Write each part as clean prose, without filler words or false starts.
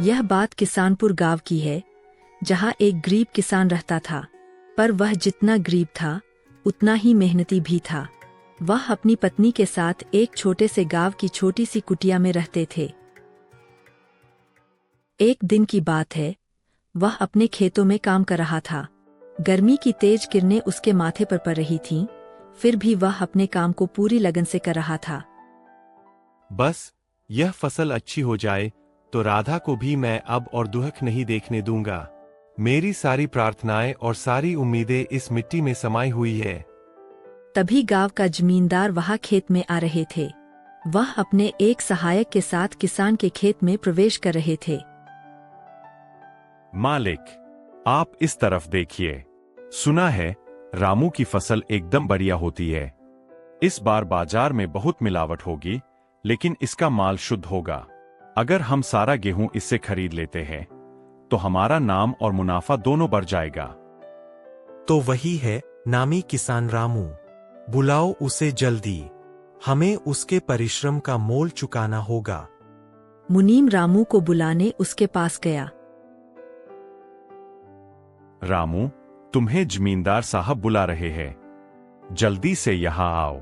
यह बात किसानपुर गांव की है, जहां एक गरीब किसान रहता था। पर वह जितना गरीब था उतना ही मेहनती भी था। वह अपनी पत्नी के साथ एक छोटे से गांव की छोटी सी कुटिया में रहते थे। एक दिन की बात है, वह अपने खेतों में काम कर रहा था। गर्मी की तेज किरणें उसके माथे पर पड़ रही थीं, फिर भी वह अपने काम को पूरी लगन से कर रहा था। बस यह फसल अच्छी हो जाए तो राधा को भी मैं अब और दुख नहीं देखने दूंगा। मेरी सारी प्रार्थनाएं और सारी उम्मीदें इस मिट्टी में समाई हुई है। तभी गांव का जमींदार वहां खेत में आ रहे थे। वह अपने एक सहायक के साथ किसान के खेत में प्रवेश कर रहे थे। मालिक, आप इस तरफ देखिए। सुना है रामू की फसल एकदम बढ़िया होती है। इस बार बाजार में बहुत मिलावट होगी, लेकिन इसका माल शुद्ध होगा। अगर हम सारा गेहूं इससे खरीद लेते हैं तो हमारा नाम और मुनाफा दोनों बढ़ जाएगा। तो वही है नामी किसान रामू। बुलाओ उसे जल्दी, हमें उसके परिश्रम का मोल चुकाना होगा। मुनीम रामू को बुलाने उसके पास गया। रामू, तुम्हें जमींदार साहब बुला रहे हैं, जल्दी से यहां आओ।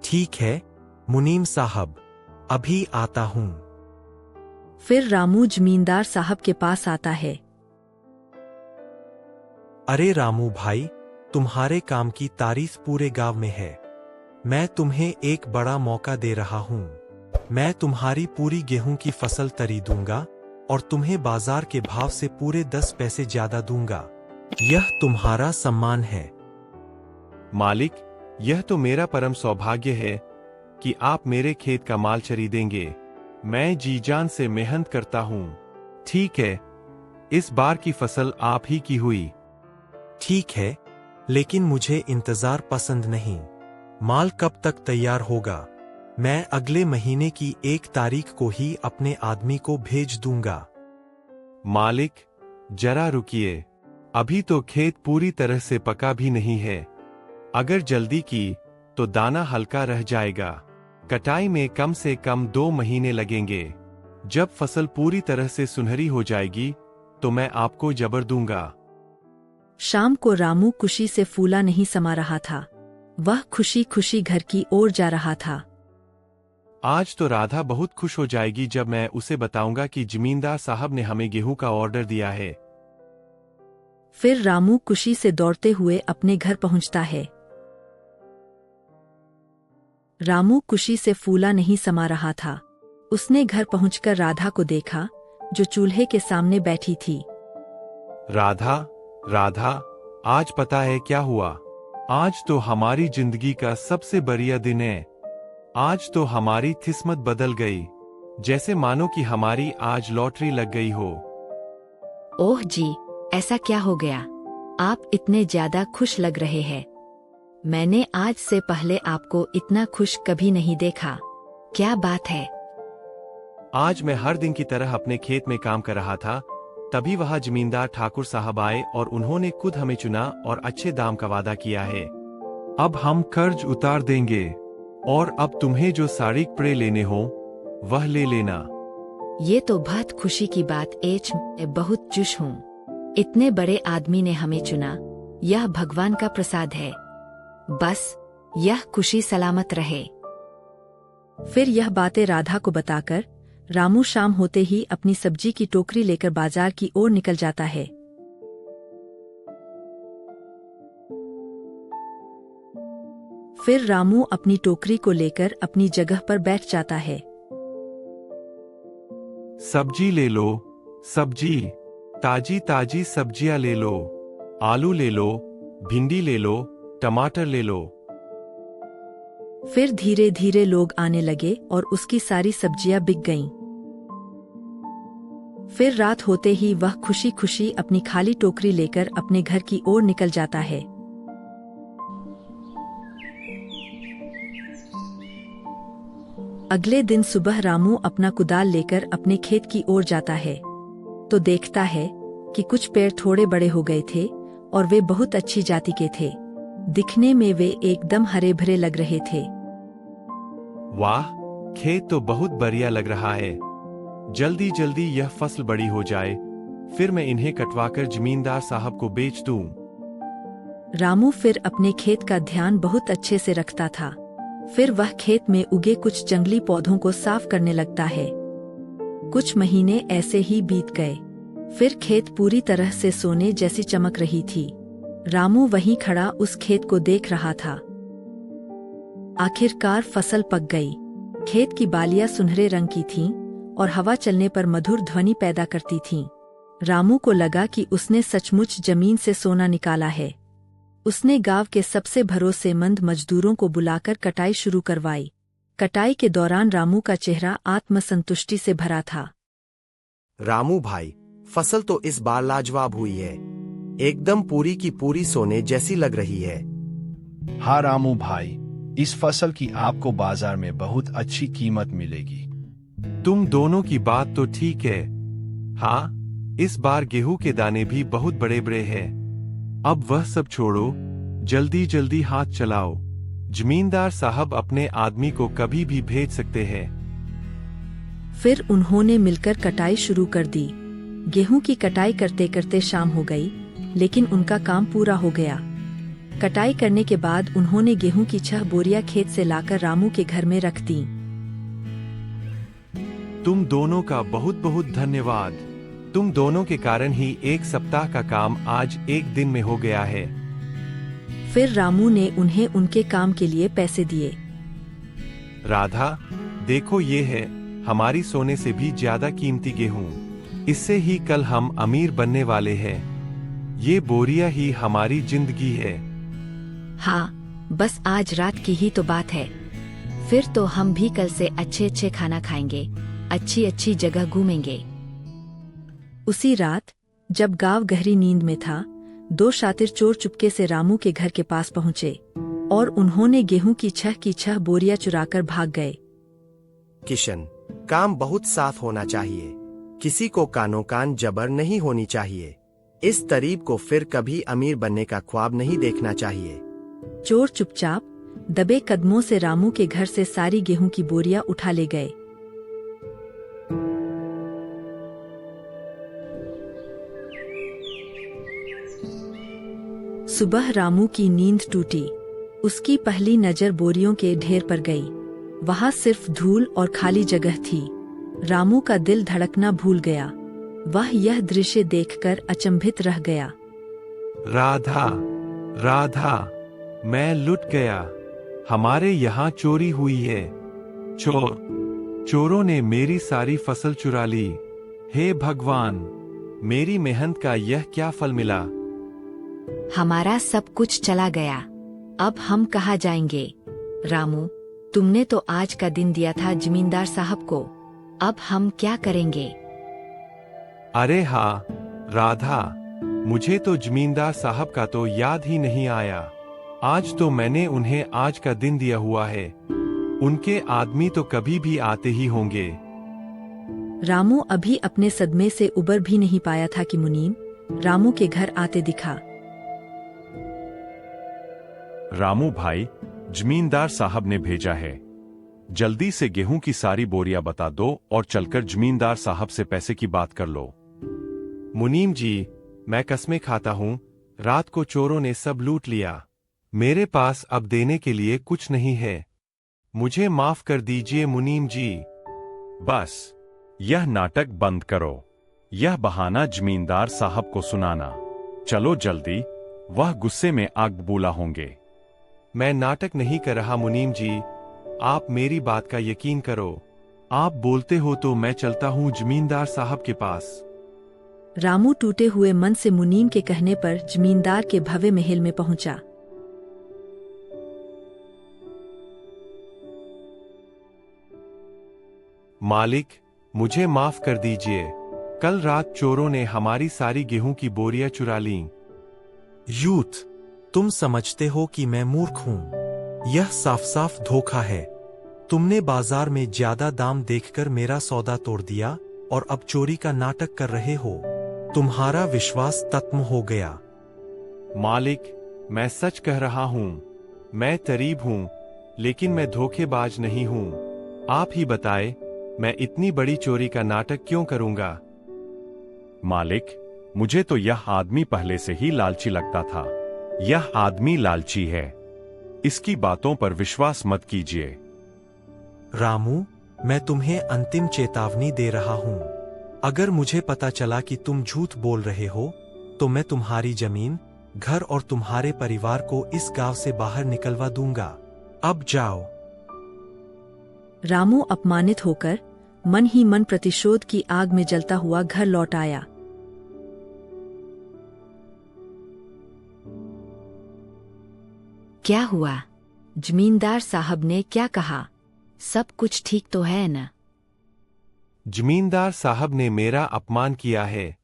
ठीक है मुनीम साहब, अभी आता हूं। फिर रामू जमींदार साहब के पास आता है। अरे रामू भाई, तुम्हारे काम की तारीफ पूरे गांव में है। मैं तुम्हें एक बड़ा मौका दे रहा हूं। मैं तुम्हारी पूरी गेहूं की फसल तरी दूंगा और तुम्हें बाजार के भाव से पूरे 10 पैसे ज्यादा दूंगा। यह तुम्हारा सम्मान है। मालिक, यह तो मेरा परम सौभाग्य है कि आप मेरे खेत का माल खरीदेंगे। मैं जी जान से मेहनत करता हूं। ठीक है, इस बार की फसल आप ही की हुई। ठीक है, लेकिन मुझे इंतजार पसंद नहीं। माल कब तक तैयार होगा? मैं अगले महीने की 1 तारीख को ही अपने आदमी को भेज दूंगा। मालिक, जरा रुकिए, अभी तो खेत पूरी तरह से पका भी नहीं है। अगर जल्दी की तो दाना हल्का रह जाएगा। कटाई में कम से कम 2 महीने लगेंगे। जब फसल पूरी तरह से सुनहरी हो जाएगी तो मैं आपको जबर दूंगा। शाम को रामू खुशी से फूला नहीं समा रहा था। वह खुशी खुशी घर की ओर जा रहा था। आज तो राधा बहुत खुश हो जाएगी जब मैं उसे बताऊंगा कि जमींदार साहब ने हमें गेहूं का ऑर्डर दिया है। फिर रामू खुशी से दौड़ते हुए अपने घर पहुंचता है। रामू खुशी से फूला नहीं समा रहा था। उसने घर पहुंचकर राधा को देखा, जो चूल्हे के सामने बैठी थी। राधा, राधा, आज पता है क्या हुआ? आज तो हमारी जिंदगी का सबसे बढ़िया दिन है। आज तो हमारी किस्मत बदल गई, जैसे मानो कि हमारी आज लॉटरी लग गई हो। ओह जी, ऐसा क्या हो गया? आप इतने ज्यादा खुश लग रहे हैं। मैंने आज से पहले आपको इतना खुश कभी नहीं देखा। क्या बात है? आज मैं हर दिन की तरह अपने खेत में काम कर रहा था, तभी वहां जमींदार ठाकुर साहब आए और उन्होंने खुद हमें चुना और अच्छे दाम का वादा किया है। अब हम कर्ज उतार देंगे और अब तुम्हें जो साड़ी कपड़े लेने हो वह ले लेना। ये तो बहुत खुशी की बात है। मैं बहुत खुश हूँ। इतने बड़े आदमी ने हमें चुना, यह भगवान का प्रसाद है। बस यह खुशी सलामत रहे। फिर यह बातें राधा को बताकर रामू शाम होते ही अपनी सब्जी की टोकरी लेकर बाजार की ओर निकल जाता है। फिर रामू अपनी टोकरी को लेकर अपनी जगह पर बैठ जाता है। सब्जी ले लो, सब्जी, ताजी ताजी सब्जियां ले लो। आलू ले लो, भिंडी ले लो, टमाटर ले लो। फिर धीरे धीरे लोग आने लगे और उसकी सारी सब्जियां बिक गईं। फिर रात होते ही वह खुशी खुशी अपनी खाली टोकरी लेकर अपने घर की ओर निकल जाता है। अगले दिन सुबह रामू अपना कुदाल लेकर अपने खेत की ओर जाता है, तो देखता है कि कुछ पेड़ थोड़े बड़े हो गए थे और वे बहुत अच्छी जाति के थे। दिखने में वे एकदम हरे भरे लग रहे थे। वाह, खेत तो बहुत बढ़िया लग रहा है। जल्दी जल्दी यह फसल बड़ी हो जाए, फिर मैं इन्हें कटवाकर जमींदार साहब को बेच दूं। रामू फिर अपने खेत का ध्यान बहुत अच्छे से रखता था। फिर वह खेत में उगे कुछ जंगली पौधों को साफ करने लगता है। कुछ महीने ऐसे ही बीत गए। फिर खेत पूरी तरह से सोने जैसी चमक रही थी। रामू वहीं खड़ा उस खेत को देख रहा था। आखिरकार फसल पक गई। खेत की बालियां सुनहरे रंग की थीं और हवा चलने पर मधुर ध्वनि पैदा करती थीं। रामू को लगा कि उसने सचमुच जमीन से सोना निकाला है। उसने गांव के सबसे भरोसेमंद मजदूरों को बुलाकर कटाई शुरू करवाई। कटाई के दौरान रामू का चेहरा आत्मसंतुष्टि से भरा था। रामू भाई, फसल तो इस बार लाजवाब हुई है। एकदम पूरी की पूरी सोने जैसी लग रही है। हाँ रामू भाई, इस फसल की आपको बाजार में बहुत अच्छी कीमत मिलेगी। तुम दोनों की बात तो ठीक है। हाँ, इस बार गेहूं के दाने भी बहुत बड़े बड़े हैं। अब वह सब छोड़ो, जल्दी जल्दी हाथ चलाओ। जमींदार साहब अपने आदमी को कभी भी भेज सकते हैं। फिर उन्होंने मिलकर कटाई शुरू कर दी। गेहूं की कटाई करते करते शाम हो गई, लेकिन उनका काम पूरा हो गया। कटाई करने के बाद उन्होंने गेहूं की 6 बोरियां खेत से लाकर रामू के घर में रख दी। तुम दोनों का बहुत बहुत धन्यवाद। तुम दोनों के कारण ही 1 सप्ताह का काम आज 1 दिन में हो गया है। फिर रामू ने उन्हें उनके काम के लिए पैसे दिए। राधा, देखो ये है हमारी सोने से भी ज्यादा कीमती गेहूं। इससे ही कल हम अमीर बनने वाले हैं। ये बोरियां ही हमारी जिंदगी है। हाँ, बस आज रात की ही तो बात है। फिर तो हम भी कल से अच्छे अच्छे खाना खाएंगे, अच्छी अच्छी जगह घूमेंगे। उसी रात जब गांव गहरी नींद में था, 2 शातिर चोर चुपके से रामू के घर के पास पहुंचे और उन्होंने गेहूं की 6 बोरियां चुराकर भाग गए। किशन, काम बहुत साफ होना चाहिए। किसी को कानो कान जबर नहीं होनी चाहिए। इस तरीब को फिर कभी अमीर बनने का ख्वाब नहीं देखना चाहिए। चोर चुपचाप दबे कदमों से रामू के घर से सारी गेहूं की बोरियां उठा ले गए। सुबह रामू की नींद टूटी। उसकी पहली नजर बोरियों के ढेर पर गई। वहां सिर्फ धूल और खाली जगह थी। रामू का दिल धड़कना भूल गया। वह यह दृश्य देखकर अचंभित रह गया। राधा, राधा, मैं लुट गया। हमारे यहाँ चोरी हुई है। चोरों ने मेरी सारी फसल चुरा ली। हे भगवान, मेरी मेहनत का यह क्या फल मिला। हमारा सब कुछ चला गया। अब हम कहाँ जाएंगे। रामू, तुमने तो आज का दिन दिया था जमींदार साहब को। अब हम क्या करेंगे। अरे हाँ राधा, मुझे तो जमींदार साहब का तो याद ही नहीं आया। आज तो मैंने उन्हें आज का दिन दिया हुआ है। उनके आदमी तो कभी भी आते ही होंगे। रामू अभी अपने सदमे से उबर भी नहीं पाया था कि मुनीम रामू के घर आते दिखा। रामू भाई, जमींदार साहब ने भेजा है। जल्दी से गेहूं की सारी बोरियां बता दो और चलकर जमींदार साहब से पैसे की बात कर लो। मुनीम जी, मैं कसमें खाता हूँ, रात को चोरों ने सब लूट लिया। मेरे पास अब देने के लिए कुछ नहीं है। मुझे माफ कर दीजिए मुनीम जी। बस, यह नाटक बंद करो। यह बहाना जमींदार साहब को सुनाना। चलो जल्दी, वह गुस्से में आग बबूला होंगे। मैं नाटक नहीं कर रहा मुनीम जी, आप मेरी बात का यकीन करो। आप बोलते हो तो मैं चलता हूँ जमींदार साहब के पास। रामू टूटे हुए मन से मुनीम के कहने पर जमींदार के भव्य महल में पहुंचा। मालिक, मुझे माफ कर दीजिए। कल रात चोरों ने हमारी सारी गेहूं की बोरियां चुरा लीं। यूथ, तुम समझते हो कि मैं मूर्ख हूं। यह साफ साफ धोखा है। तुमने बाजार में ज्यादा दाम देखकर मेरा सौदा तोड़ दिया और अब चोरी का नाटक कर रहे हो। तुम्हारा विश्वास खत्म हो गया। मालिक, मैं सच कह रहा हूं। मैं तरीब हूं, लेकिन मैं धोखेबाज नहीं हूं। आप ही बताएं, मैं इतनी बड़ी चोरी का नाटक क्यों करूंगा? मालिक, मुझे तो यह आदमी पहले से ही लालची लगता था। यह आदमी लालची है। इसकी बातों पर विश्वास मत कीजिए। रामू, मैं तुम्हें अंतिम चेतावनी दे रहा हूं। अगर मुझे पता चला कि तुम झूठ बोल रहे हो, तो मैं तुम्हारी जमीन, घर और तुम्हारे परिवार को इस गांव से बाहर निकलवा दूंगा। अब जाओ। रामू अपमानित होकर मन ही मन प्रतिशोध की आग में जलता हुआ घर लौट आया। क्या हुआ? जमींदार साहब ने क्या कहा? सब कुछ ठीक तो है न? जमींदार साहब ने मेरा अपमान किया है।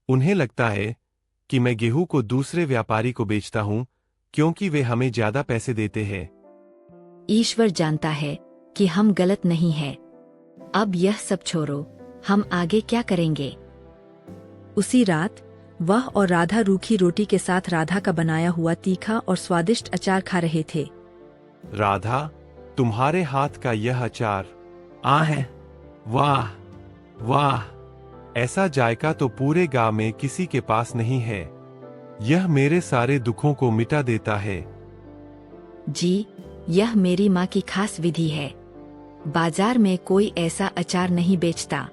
उन्हें लगता है कि मैं गेहूं को दूसरे व्यापारी को बेचता हूं क्योंकि वे हमें ज्यादा पैसे देते हैं। ईश्वर जानता है कि हम गलत नहीं है। अब यह सब छोड़ो, हम आगे क्या करेंगे? उसी रात वह और राधा रूखी रोटी के साथ राधा का बनाया हुआ तीखा और स्वादिष्ट अचार खा रहे थे। राधा, तुम्हारे हाथ का यह अचार है। वाह वाह, ऐसा जायका तो पूरे गांव में किसी के पास नहीं है। यह मेरे सारे दुखों को मिटा देता है। जी, यह मेरी माँ की खास विधि है। बाजार में कोई ऐसा अचार नहीं बेचता।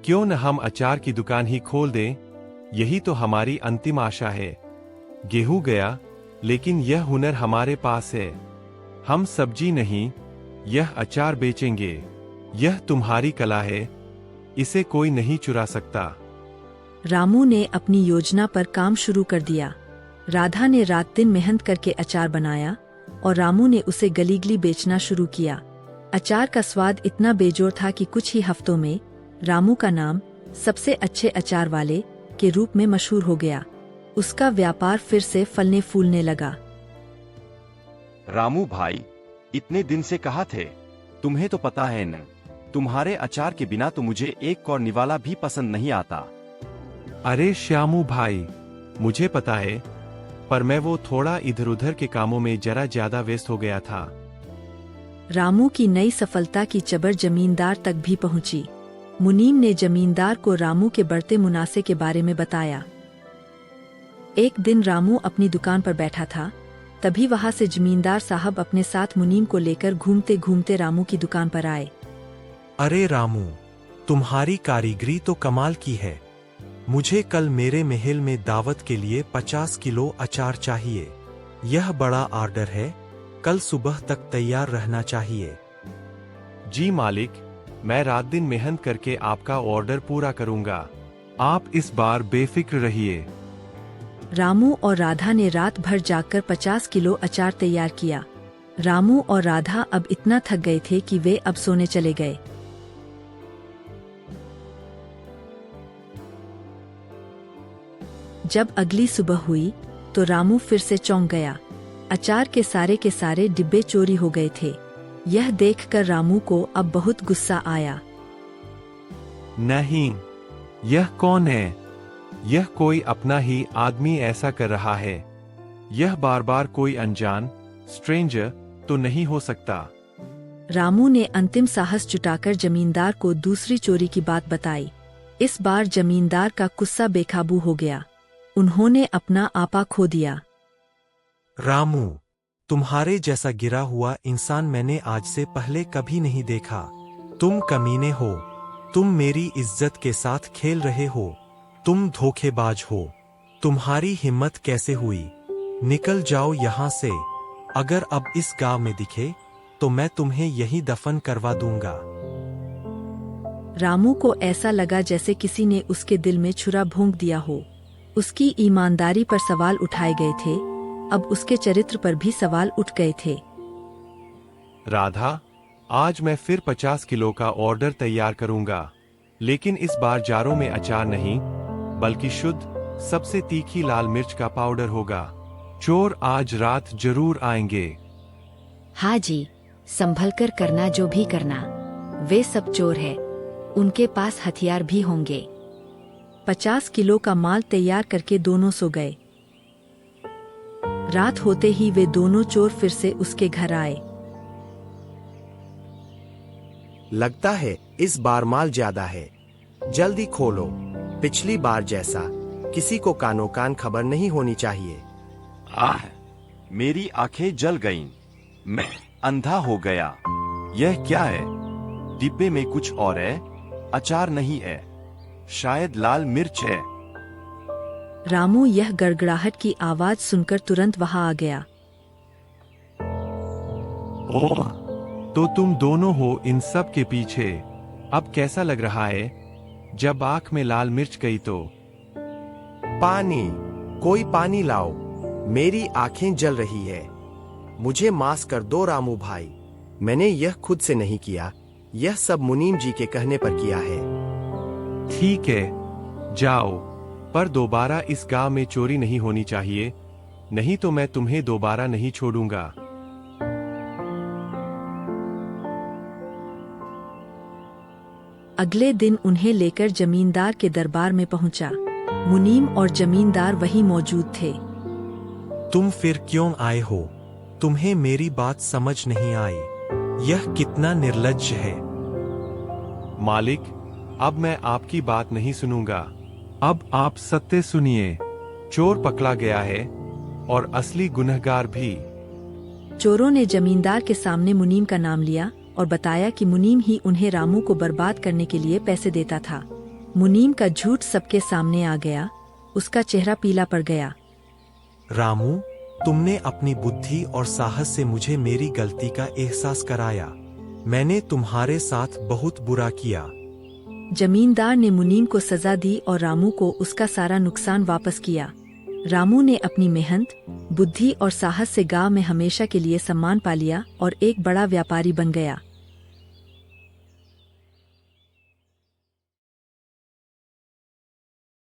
क्यों न हम अचार की दुकान ही खोल दें? यही तो हमारी अंतिम आशा है। गेहूं गया, लेकिन यह हुनर हमारे पास है। हम सब्जी नहीं, यह अचार बेचेंगे। यह तुम्हारी कला है, इसे कोई नहीं चुरा सकता। रामू ने अपनी योजना पर काम शुरू कर दिया। राधा ने रात दिन मेहनत करके अचार बनाया और रामू ने उसे गली गली बेचना शुरू किया। अचार का स्वाद इतना बेजोड़ था कि कुछ ही हफ्तों में रामू का नाम सबसे अच्छे अचार वाले के रूप में मशहूर हो गया। उसका व्यापार फिर से फलने फूलने लगा। रामू भाई, इतने दिन से कहाँ थे? तुम्हें तो पता है न, तुम्हारे अचार के बिना तो मुझे एक कौर निवाला भी पसंद नहीं आता। अरे श्यामू भाई, मुझे पता है, पर मैं वो थोड़ा इधर उधर के कामों में जरा ज्यादा व्यस्त हो गया था। रामू की नई सफलता की चबर जमींदार तक भी पहुंची। मुनीम ने जमींदार को रामू के बढ़ते मुनाफे के बारे में बताया। एक दिन रामू अपनी दुकान पर बैठा था, तभी वहां से जमींदार साहब अपने साथ मुनीम को लेकर घूमते घूमते रामू की दुकान पर आए। अरे रामू, तुम्हारी कारीगरी तो कमाल की है। मुझे कल मेरे महल में दावत के लिए 50 किलो अचार चाहिए। यह बड़ा ऑर्डर है, कल सुबह तक तैयार रहना चाहिए। जी मालिक, मैं रात दिन मेहनत करके आपका ऑर्डर पूरा करूंगा। आप इस बार बेफिक्र रहिए। रामू और राधा ने रात भर जागकर 50 किलो अचार तैयार किया। रामू और राधा अब इतना थक गए थे कि वे अब सोने चले गए। जब अगली सुबह हुई तो रामू फिर से चौंक गया। अचार के सारे डिब्बे चोरी हो गए थे। यह देखकर रामू को अब बहुत गुस्सा आया। नहीं, यह कौन है? यह कोई अपना ही आदमी ऐसा कर रहा है। यह बार बार कोई अनजान स्ट्रेंजर तो नहीं हो सकता। रामू ने अंतिम साहस जुटाकर जमींदार को दूसरी चोरी की बात बताई। इस बार जमींदार का गुस्सा बेकाबू हो गया। उन्होंने अपना आपा खो दिया। रामू, तुम्हारे जैसा गिरा हुआ इंसान मैंने आज से पहले कभी नहीं देखा। तुम कमीने हो। तुम मेरी इज्जत के साथ खेल रहे हो। तुम धोखेबाज हो। तुम्हारी हिम्मत कैसे हुई? निकल जाओ यहाँ से। अगर अब इस गांव में दिखे तो मैं तुम्हें यहीं दफन करवा दूंगा। रामू को ऐसा लगा जैसे किसी ने उसके दिल में छुरा भोंक दिया हो। उसकी ईमानदारी पर सवाल उठाए गए थे, अब उसके चरित्र पर भी सवाल उठ गए थे। राधा, आज मैं फिर 50 किलो का ऑर्डर तैयार करूंगा, लेकिन इस बार जारों में अचार नहीं, बल्कि शुद्ध सबसे तीखी लाल मिर्च का पाउडर होगा। चोर आज रात जरूर आएंगे। हाँ जी, संभलकर करना जो भी करना। वे सब चोर है, उनके पास हथियार भी होंगे। 50 किलो का माल तैयार करके दोनों सो गए। रात होते ही वे दोनों चोर फिर से उसके घर आए। लगता है इस बार माल ज्यादा है, जल्दी खोलो। पिछली बार जैसा किसी को कानो कान खबर नहीं होनी चाहिए। आह, मेरी आंखें जल गईं। मैं अंधा हो गया। यह क्या है? डिब्बे में कुछ और है। अचार नहीं है, शायद लाल मिर्च है। रामू यह गड़गड़ाहट की आवाज सुनकर तुरंत वहां आ गया। ओह, तो तुम दोनों हो इन सब के पीछे। अब कैसा लग रहा है जब आंख में लाल मिर्च गई तो? पानी, कोई पानी लाओ, मेरी आंखें जल रही है। मुझे माफ कर दो रामू भाई, मैंने यह खुद से नहीं किया, यह सब मुनीम जी के कहने पर किया है। ठीक है, जाओ, पर दोबारा इस गांव में चोरी नहीं होनी चाहिए, नहीं तो मैं तुम्हें दोबारा नहीं छोड़ूंगा। अगले दिन उन्हें लेकर जमींदार के दरबार में पहुंचा। मुनीम और जमींदार वहीं मौजूद थे। तुम फिर क्यों आए हो? तुम्हें मेरी बात समझ नहीं आई? यह कितना निर्लज्ज है। मालिक, अब मैं आपकी बात नहीं सुनूंगा। अब आप सत्य सुनिए। चोर पकड़ा गया है और असली गुनहगार भी। चोरों ने जमींदार के सामने मुनीम का नाम लिया और बताया कि मुनीम ही उन्हें रामू को बर्बाद करने के लिए पैसे देता था। मुनीम का झूठ सबके सामने आ गया। उसका चेहरा पीला पड़ गया। रामू, तुमने अपनी बुद्धि और साहस से मुझे मेरी गलती का एहसास कराया। मैंने तुम्हारे साथ बहुत बुरा किया। जमींदार ने मुनीम को सजा दी और रामू को उसका सारा नुकसान वापस किया। रामू ने अपनी मेहनत, बुद्धि और साहस से गांव में हमेशा के लिए सम्मान पा लिया और एक बड़ा व्यापारी बन गया।